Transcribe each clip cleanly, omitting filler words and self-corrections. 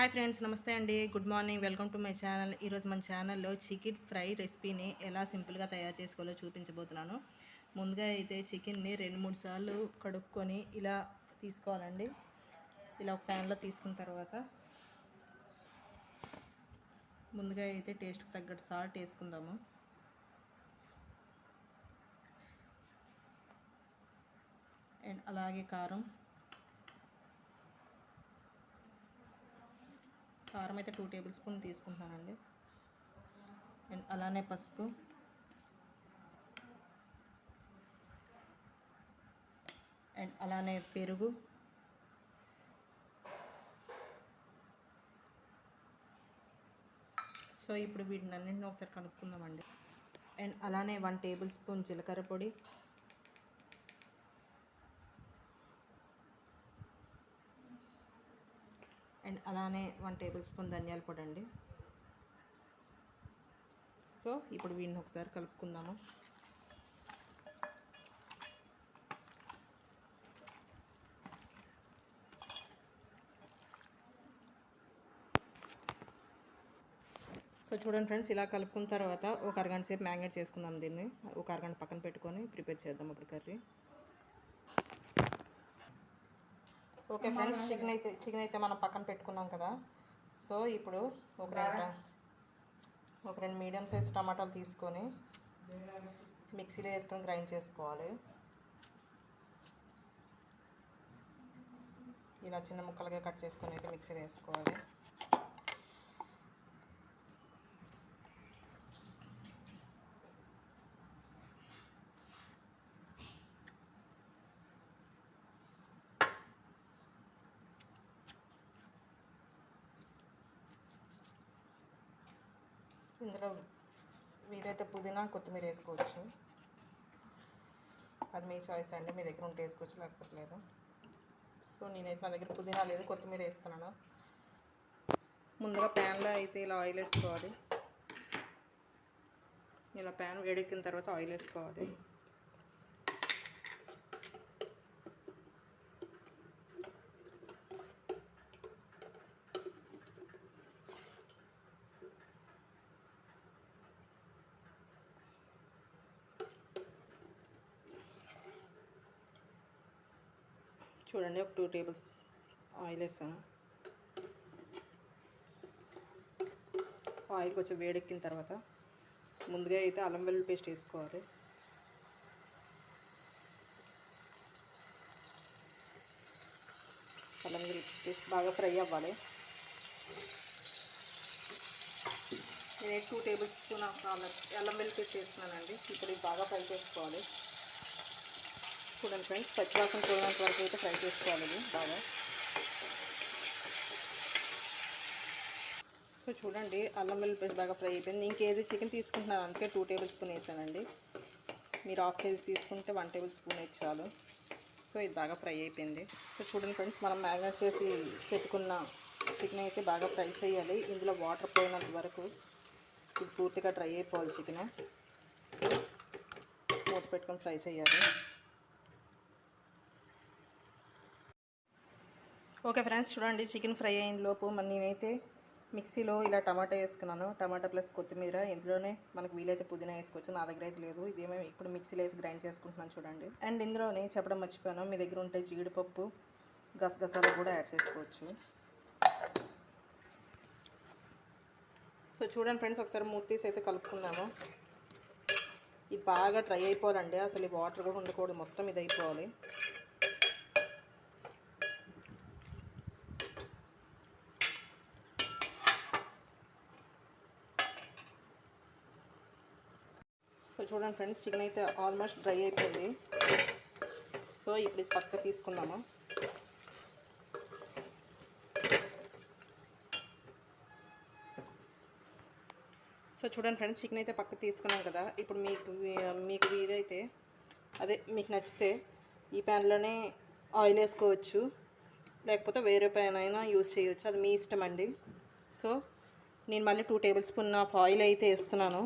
Hi friends, నమస్తే అండి. Good morning. Welcome to my channel. ఈరోజు మన ఛానల్లో చికెన్ ఫ్రై రెసిపీని ఎలా సింపుల్గా తయారు చేసుకోవాలో చూపించబోతున్నాను. ముందుగా అయితే చికెన్ని 2-3 సార్లు కడుక్కొని ఇలా తీసుకోవాలండి. ఇలా ఒక ప్యాన్లో తీసుకున్న తర్వాత ముందుగా అయితే టేస్ట్కి తగ్గట్టు సాల్ట్ వేసుకుందాము. అండ్ అలాగే కారం అయితే 2 టేబుల్ స్పూన్ తీసుకుంటున్నానండి. అండ్ అలానే పసుపు, అండ్ అలానే పెరుగు, సో ఇప్పుడు వీటిని అన్నింటిని ఒకసారి కలుపుకుందామండి. అండ్ అలానే 1 టేబుల్ స్పూన్ జీలకర్ర పొడి, అండ్ అలానే 1 టేబుల్ స్పూన్ ధనియాల పొడి అండి. సో ఇప్పుడు వీటిని ఒకసారి కలుపుకుందాము. సో చూడండి ఫ్రెండ్స్, ఇలా కలుపుకున్న తర్వాత ఒక అరగంట సేపు మ్యారినేట్ చేసుకుందాం. దీన్ని ఒక అరగంట పక్కన పెట్టుకొని ప్రిపేర్ చేద్దాం ఇప్పుడు కర్రీ. ఓకే ఫ్రెండ్స్, చికెన్ అయితే మనం పక్కన పెట్టుకున్నాం కదా. సో ఇప్పుడు ఒక 2 మీడియం సైజ్ టమాటాలు తీసుకొని మిక్సీలో వేసుకొని గ్రైండ్ చేసుకోవాలి. ఇలా చిన్న ముక్కలుగా కట్ చేసుకొని అయితే మిక్సీలో వేసుకోవాలి. ఇందులో వీలైతే పుదీనా, కొత్తిమీర వేసుకోవచ్చు. అది మీ చాయిస్ అండి, మీ దగ్గర ఉంటే వేసుకోవచ్చు, లేకపోతే లేదు. సో నేనైతే నా దగ్గర పుదీనా లేదు, కొత్తిమీర వేస్తున్నాను. ముందుగా ప్యాన్లో అయితే ఇలా ఆయిల్ వేసుకోవాలి. ఇలా ప్యాన్ వేడెక్కిన తర్వాత ఆయిల్ వేసుకోవాలి. చూడండి, ఒక 2 టేబుల్స్ ఆయిల్ వేస్తాను. ఆయిల్ కొంచెం వేడెక్కిన తర్వాత ముందుగా అయితే అల్లం వెల్లుల్లి పేస్ట్ వేసుకోవాలి. అల్లం వెల్లుల్లి పేస్ట్ బాగా ఫ్రై అవ్వాలి. నేను 2 టేబుల్ స్పూన్ అల్లం వెల్లుల్లి పేస్ట్ వేస్తున్నానండి. ఇప్పుడు ఇది బాగా ఫ్రై చేసుకోవాలి. చూడండి ఫ్రెండ్స్, పచ్చివాసన పోయినంత వరకు అయితే ఫ్రై చేసుకోవాలి ఇది బాగా. సో చూడండి, అల్లం వెల్లుల్లి పేస్ట్ బాగా ఫ్రై అయిపోయింది. నేను కేజీ చికెన్ తీసుకుంటున్నాను, అందుకే 2 టేబుల్ స్పూన్ వేసానండి. మీరు 1/2 కేజీ తీసుకుంటే 1 టేబుల్ స్పూన్ వేసి చాలు. సో ఇది బాగా ఫ్రై అయిపోయింది. సో చూడండి ఫ్రెండ్స్, మనం మ్యారినేట్ చేసి పెట్టుకున్న చికెన్ అయితే బాగా ఫ్రై చేయాలి. ఇందులో వాటర్ పోయినంత వరకు ఇది పూర్తిగా డ్రై అయిపోవాలి చికెన్. సో మూత పెట్టుకొని ఫ్రై చేయాలి. ఓకే ఫ్రెండ్స్, చూడండి చికెన్ ఫ్రై అయిన లోపు నేనైతే మిక్సీలో ఇలా టమాటా వేసుకున్నాను. టమాటా ప్లస్ కొత్తిమీర, ఇందులోనే మనకు వీలైతే పుదీనా వేసుకోవచ్చు. నా దగ్గర అయితే లేదు, ఇదేమో ఇప్పుడు మిక్సీలో వేసి గ్రైండ్ చేసుకుంటున్నాను చూడండి. అండ్ ఇందులోనే చెప్పడం మర్చిపోయాను, మీ దగ్గర ఉంటే జీడిపప్పు, గసగసాలు కూడా యాడ్ చేసుకోవచ్చు. సో చూడండి ఫ్రెండ్స్, ఒకసారి మూత తీసి అయితే కలుపుకుందాము. ఇది బాగా డ్రై అయిపోవాలండి, అసలు ఈ వాటర్ కూడా ఉండకూడదు, మొత్తం ఇది అయిపోవాలి. సో చూడండి ఫ్రెండ్స్, చికెన్ అయితే ఆల్మోస్ట్ డ్రై అయిపోయింది. సో ఇప్పుడు పక్క తీసుకుందాము. సో చూడండి ఫ్రెండ్స్, చికెన్ అయితే పక్క తీసుకున్నాం కదా. ఇప్పుడు మీకు వీలైతే మీకు నచ్చితే ఈ ప్యాన్లోనే ఆయిల్ వేసుకోవచ్చు, లేకపోతే వేరే ప్యాన్ అయినా యూజ్ చేయవచ్చు, అది మీ ఇష్టం అండి. సో నేను మళ్ళీ 2 టేబుల్ స్పూన్ ఆఫ్ ఆయిల్ అయితే వేస్తున్నాను.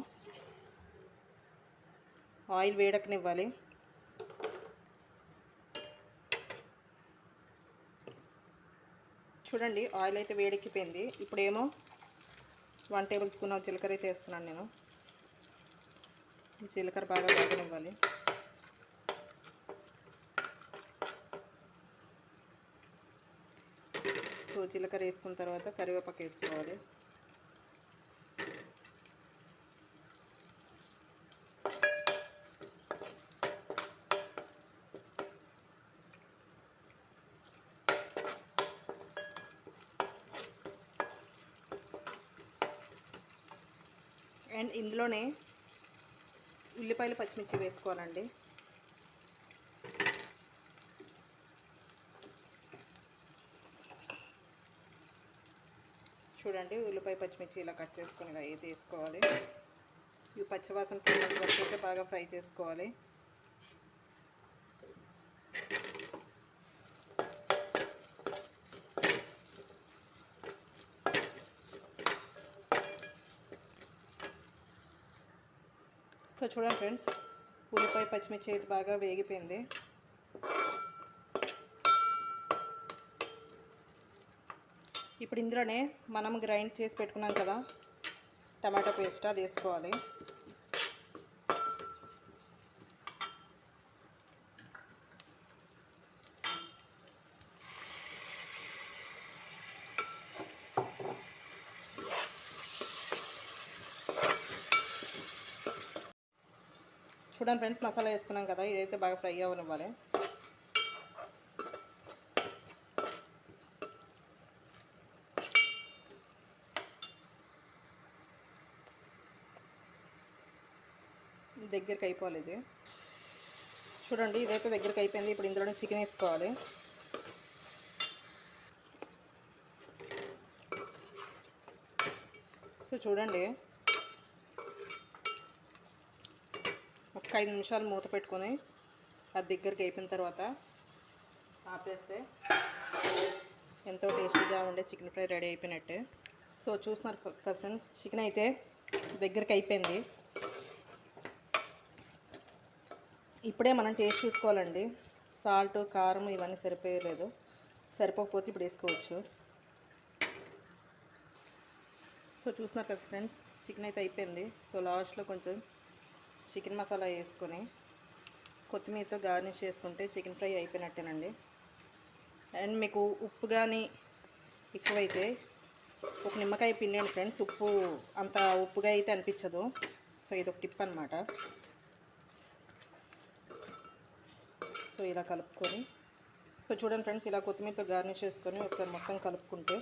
ఆయిల్ వేడకనివ్వాలి. చూడండి ఆయిల్ అయితే వేడెక్కిపోయింది. ఇప్పుడేమో 1 టేబుల్ స్పూన్ జీలకర్ర అయితే వేస్తున్నాను నేను. జీలకర్ర బాగా వేగనివ్వాలి. సో జీలకర్ర వేసుకున్న తర్వాత కరివేపాకు వేసుకోవాలి. అండ్ ఇందులోనే ఉల్లిపాయలు పచ్చిమిర్చి వేసుకోవాలండి. చూడండి ఉల్లిపాయ పచ్చిమిర్చి ఇలా కట్ చేసుకొని ఇలా అయితే వేసుకోవాలి. ఇవి పచ్చివాసన పోయినంత వరకు అయితే బాగా ఫ్రై చేసుకోవాలి. సో చూడండి ఫ్రెండ్స్, ఉల్లిపాయ పచ్చిమిర్చి అయితే బాగా వేగిపోయింది. ఇప్పుడు ఇందులోనే మనం గ్రైండ్ చేసి పెట్టుకున్నాం కదా టమాటో పేస్ట్, అది వేసుకోవాలి. చూడండి ఫ్రెండ్స్, మసాలా వేసుకున్నాం కదా, ఇదైతే బాగా ఫ్రై అవ్వనివ్వాలి. దగ్గరికి అయిపోవాలి ఇది. చూడండి ఇదైతే దగ్గరికి అయిపోయింది. ఇప్పుడు ఇందులోనే చికెన్ వేసుకోవాలి. సో చూడండి ఒక 5 నిమిషాలు మూత పెట్టుకొని అది దగ్గరికి అయిపోయిన తర్వాత ఆపేస్తే ఎంతో టేస్టీగా ఉండే చికెన్ ఫ్రై రెడీ అయిపోయినట్టే. సో చూస్తున్నారు కదా ఫ్రెండ్స్, చికెన్ అయితే దగ్గరికి అయిపోయింది. ఇప్పుడే మనం టేస్ట్ చూసుకోవాలండి. సాల్ట్, కారం ఇవన్నీ సరిపోయలేదు. సరిపోకపోతే ఇప్పుడు వేసుకోవచ్చు. సో చూస్తున్నారు కదా ఫ్రెండ్స్, చికెన్ అయితే అయిపోయింది. సో లాస్ట్లో కొంచెం చికెన్ మసాలా వేసుకొని కొత్తిమీరతో గార్నిష్ చేసుకుంటే చికెన్ ఫ్రై అయిపోయినట్టేనండి. అండ్ మీకు ఉప్పు కానీ ఎక్కువైతే ఒక నిమ్మకాయ పిండండి ఫ్రెండ్స్. ఉప్పు అంత ఉప్పుగా అయితే అనిపించదు. సో ఇది ఒక టిప్ అనమాట. సో ఇలా కలుపుకొని, సో చూడండి ఫ్రెండ్స్, ఇలా కొత్తిమీరతో గార్నిష్ చేసుకొని ఒకసారి మొత్తం కలుపుకుంటే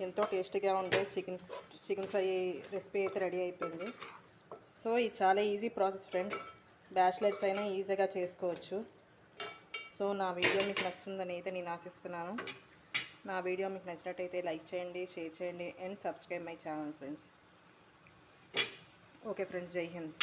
ఎంతో టేస్టీగా ఉండే చికెన్ ఫ్రై రెసిపీ అయితే రెడీ అయిపోయింది. సో ఇది చాలా ఈజీ ప్రాసెస్ ఫ్రెండ్స్. బ్యాచిలర్స్ అయినా ఈజీగా చేసుకోవచ్చు. సో నా వీడియో మీకు నచ్చుతుందని అయితే నేను ఆశిస్తున్నాను. నా వీడియో మీకు నచ్చినట్టయితే లైక్ చేయండి, షేర్ చేయండి and subscribe my channel friends. Okay friends, జై హింద్.